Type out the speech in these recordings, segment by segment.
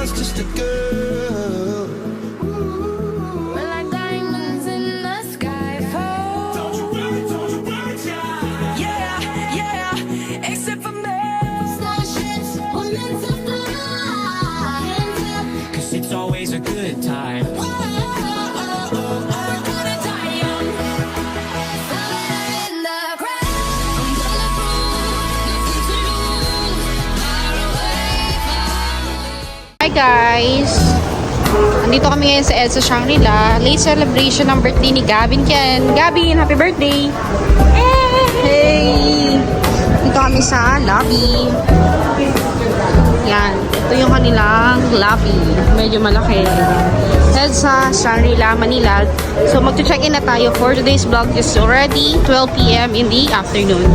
was just a girl. We're like diamonds in the sky. Don't you worry, child. Yeah, yeah, except for me. Starships were meant to fly. Cause it's always a good time. We're gonna die young. Falling in the crowd. I'm gonna prove nothing to lose. Far away, far away. Hi guys! Andito kami ngayon sa EDSA Shangri-La. Late celebration ng birthday ni Gavin Ken. Gavin, happy birthday! Hey! Dito kami sa lobby. Yan. Ito yung kanilang lobby. Medyo malaki. EDSA Shangri-La, Manila. So mag-check-in na tayo for today's vlog. It's already 12 PM in the afternoon.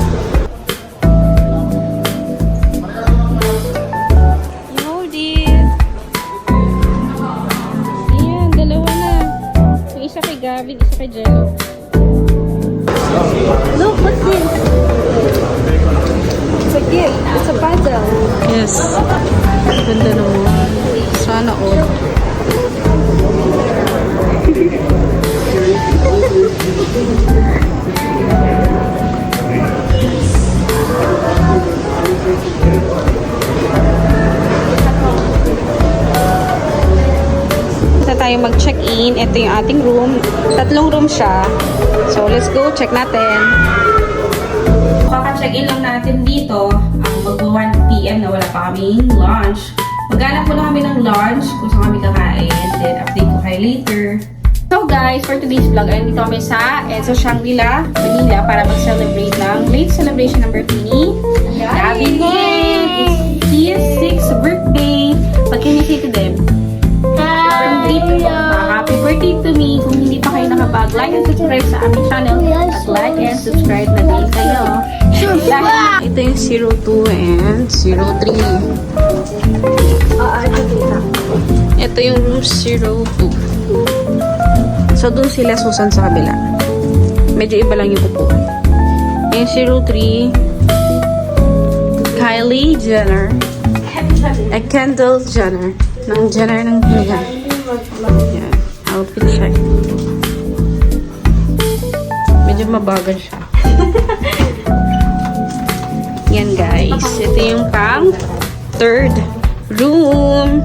Isa kay Gavin, isa kay Jello. Look, what's this? It's a gift. It's a puzzle. Yes. Ganda naman. Sana all. Tayo mag-check-in. Ito yung ating room. 3 room siya. So, let's go. Check natin. Kaka-check-in lang natin dito. Mag-1 PM na wala pa kaming lunch. Maghanap muna kami ng lunch kung saan kami kakain. Then, update ko kayo later. So, guys, for today's vlog, ayun dito kami sa EDSA Shangri-La, Manila para mag-celebrate ng late celebration ng birthday ni Gavin Ken. It's his 6th birthday. What can you say to them? Happy birthday to me. Kung hindi pa kayo nakapag-like and subscribe sa aming channel, at like and subscribe na din kayo. Ito yung 02 and 03. Ito yung room 02. So, dun sila Susan sa kabila. Medyo iba lang yung upuan. Yung 03, Kylie Jenner. Kendall Jenner. Ng Jenner ng Jenner. Yan. Outfit siya. Medyo mabagal siya. Yan guys. Ito yung pang 3rd room.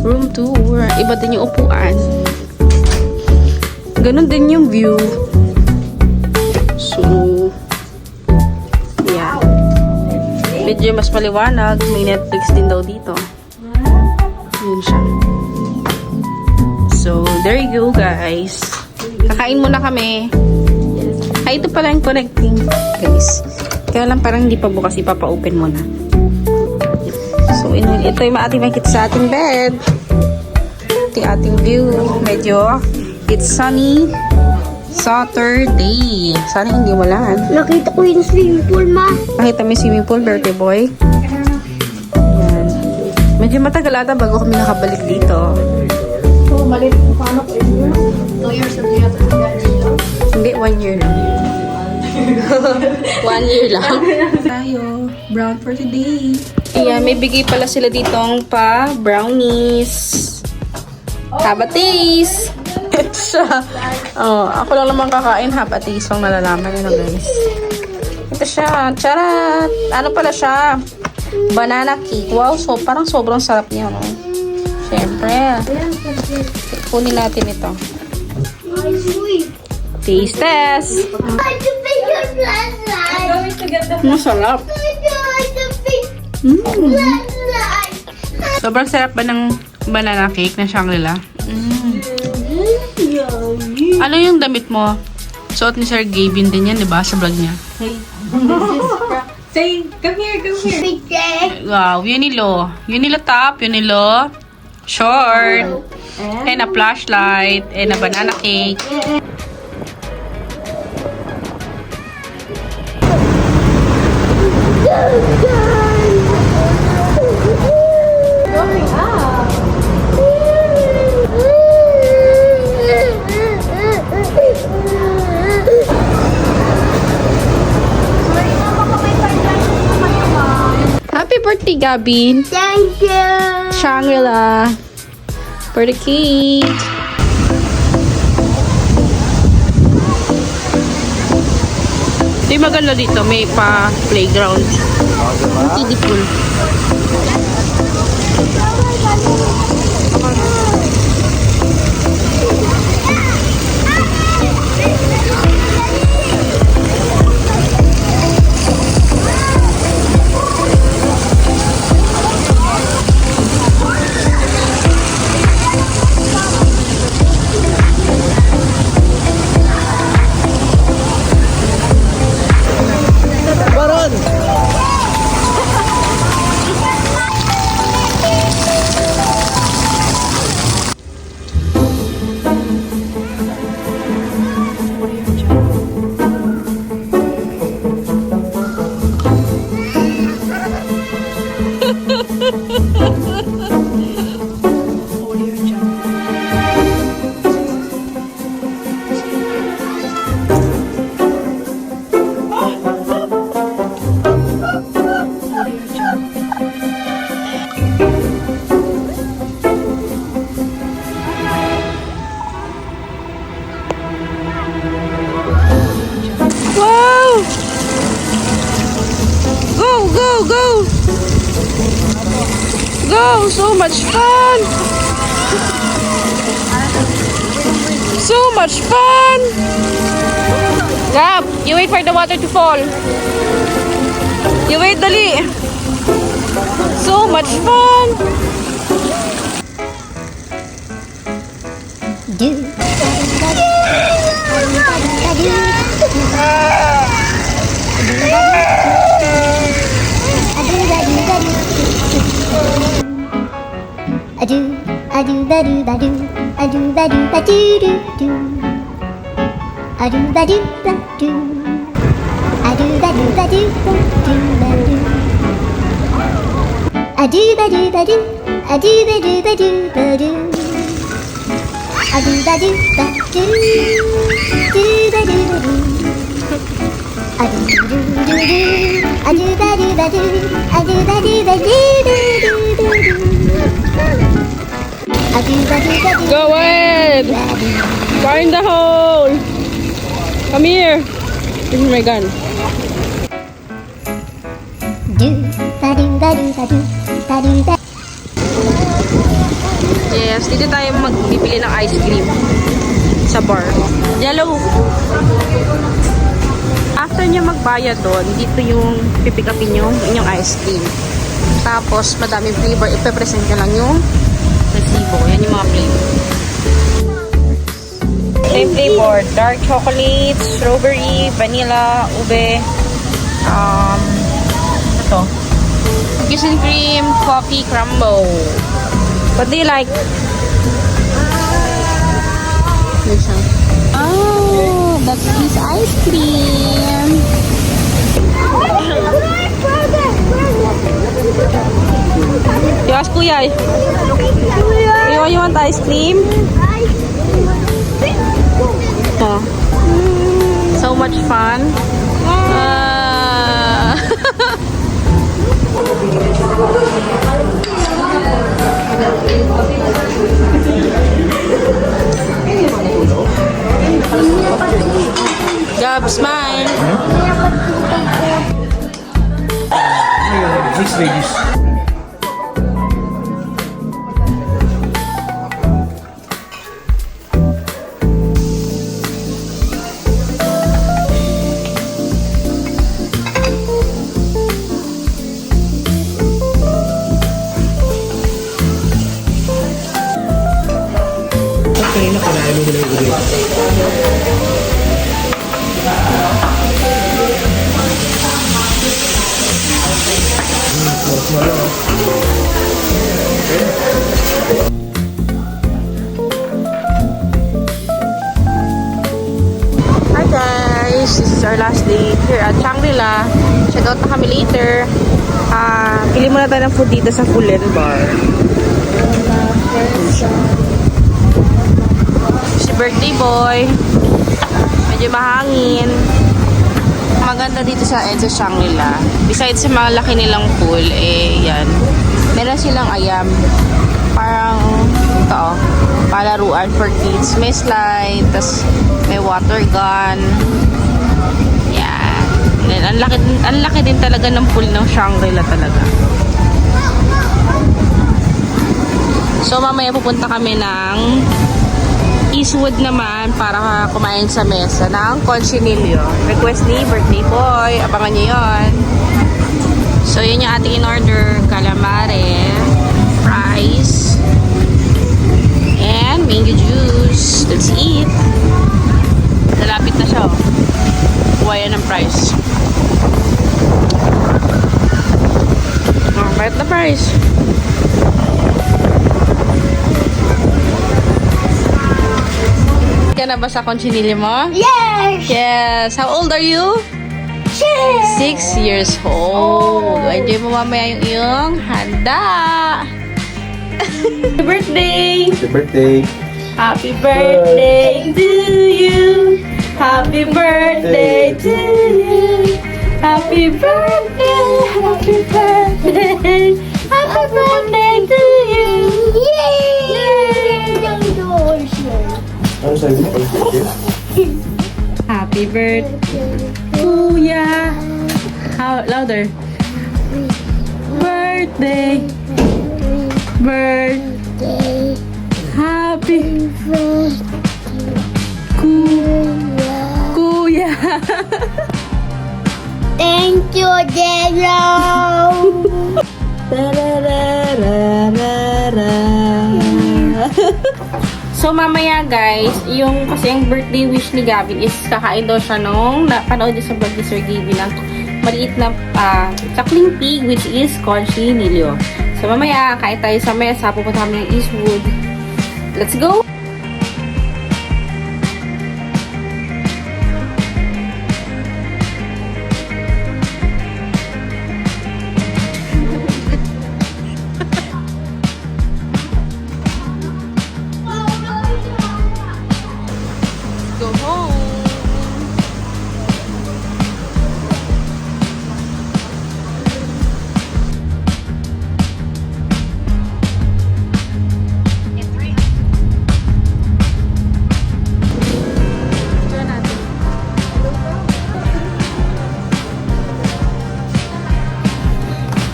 Room tour. Iba din yung upuan. Ganon din yung view. So, yan. Medyo mas maliwanag. May Netflix din daw dito. Yun siya. So, there you go, guys. Kakain muna kami. Ay, ito pala yung connecting, guys. Kaya lang parang hindi pa bukas. Ipapa-open muna. So, ito yung ating makikita sa ating bed. Ito yung ating view. Medyo, it's sunny Saturday. Sana hindi walaan. Nakita ko yung swimming pool, ma. Nakita mo yung swimming pool, birthday boy. Yan. Medyo matagal ata bago kami nakabalik dito. So, malit kung paano ko yun. 2 years of the other. Hindi, 1 year lang. 1 year lang. Tayo, brown for today. Ayan, may bigay pala sila ditong pa brownies. Have a taste! Siya. Oh, ako lang naman kakain. Have a taste lang nalalaman. Ano guys? Ito siya. Charat! Ano pala siya? Banana cake. Wow, so parang sobrang sarap niya, no? Siyempre. Kunin natin ito. Ay, sweet. Taste test! I can make your flashlight. Masarap. I can make Mm. flashlight. Sobrang sarap ba ng banana cake na Shangri-La? Yummy. Ano yung damit mo? Suot ni Sir Gavin din yan, di ba? Sa vlog niya. Say, come here, come here. Big day. Wow, Unilo. Unilo top, Unilo short, and a flashlight, and a banana cake. Going up. Happy birthday, Gabby. Thank you. Shangri-La. For the cake. Ito yung maganda dito. May pa-playground. Ang kiddie pool. Wow! Go, go, go! Go! So much fun! So much fun! Gab, you wait for the water to fall. You wait, dali. So much fun! Go ahead! Find the hole! Come here! This is my gun. Yes, dito tayo magbibili ng ice cream sa bar. Yellow! After nyo magbayad doon, dito yung pipikapin yung inyong ice cream. Tapos, madaming flavor. Ipe-present nyo lang yung resibo. Yan yung mga flavor. Same flavor. Dark chocolate, strawberry, vanilla, ube. Ito. Cookies and cream, coffee, crumble. What do you like? Oh, that's his ice cream. You ask Kuya. You want ice cream? Oh. So much fun. Gab, smile. These ladies. Kanina kinain mo na yung ulit. Hi guys! This is our last day here at Shangri-La. Check out na kami later. Pili muna tayo ng food dito sa Fulen Bar. Si birthday boy. Medyo mahangin. maganda dito sa EDSA Shangri-La, besides sa mga laki nilang pool, eh, yan. Meron silang ayam. Parang, ito, oh, palaruan for kids. May slide, tas may water gun. Yan. And ang laki din talaga ng pool ng Shangri-La talaga. So, mamaya pupunta kami ng Eastwood naman para kumain sa mesa ng Conchinilio. Request ni Birthday Boy. Abangan nyo yun. So, yun yung ating in-order. Calamare, fries, and mango juice. Let's eat. Nalapit na siya. Kuha yan ng price. Bayad na price. Ka na ba sa Conchinilio mo? Yes! Yes. How old are you? 6 years old. Enjoy mo mamaya yung iyong handa. Happy birthday! Happy birthday! Happy birthday to you. Happy birthday to you. Happy birthday, happy birthday, happy birthday to you. Yay! Ano sabi mo? Happy birthday, Kuya. How louder? Birthday, birthday, happy Kuya. Thank you, Jello! So, mamaya guys, kasi yung birthday wish ni Gavin is kakain daw siya nung napanood niya sa vlog ni Sir Gavin ng maliit na chakling pig, which is Conchinilio. So, mamaya, kain tayo sa mesa, pupunta kami ng Eastwood. Let's go! Go home!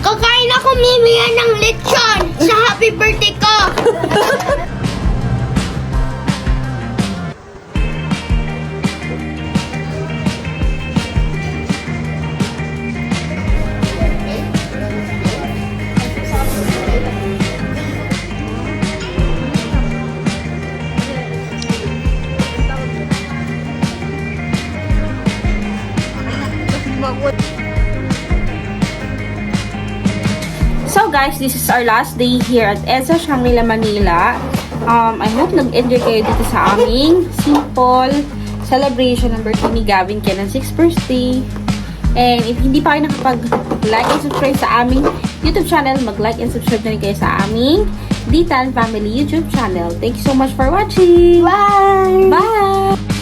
Kakain ako mimiya ng lechon sa happy birthday ko! So guys, this is our last day here at EDSA Shangri-La, Manila. I hope nag-enjoy kayo dito sa aming simple celebration ng birthday ni Gavin Kenan 6th birthday. And if hindi pa kayo nakapag-like and subscribe sa aming YouTube channel, mag-like and subscribe na rin kayo sa aming Ditan Family YouTube channel. Thank you so much for watching! Bye! Bye!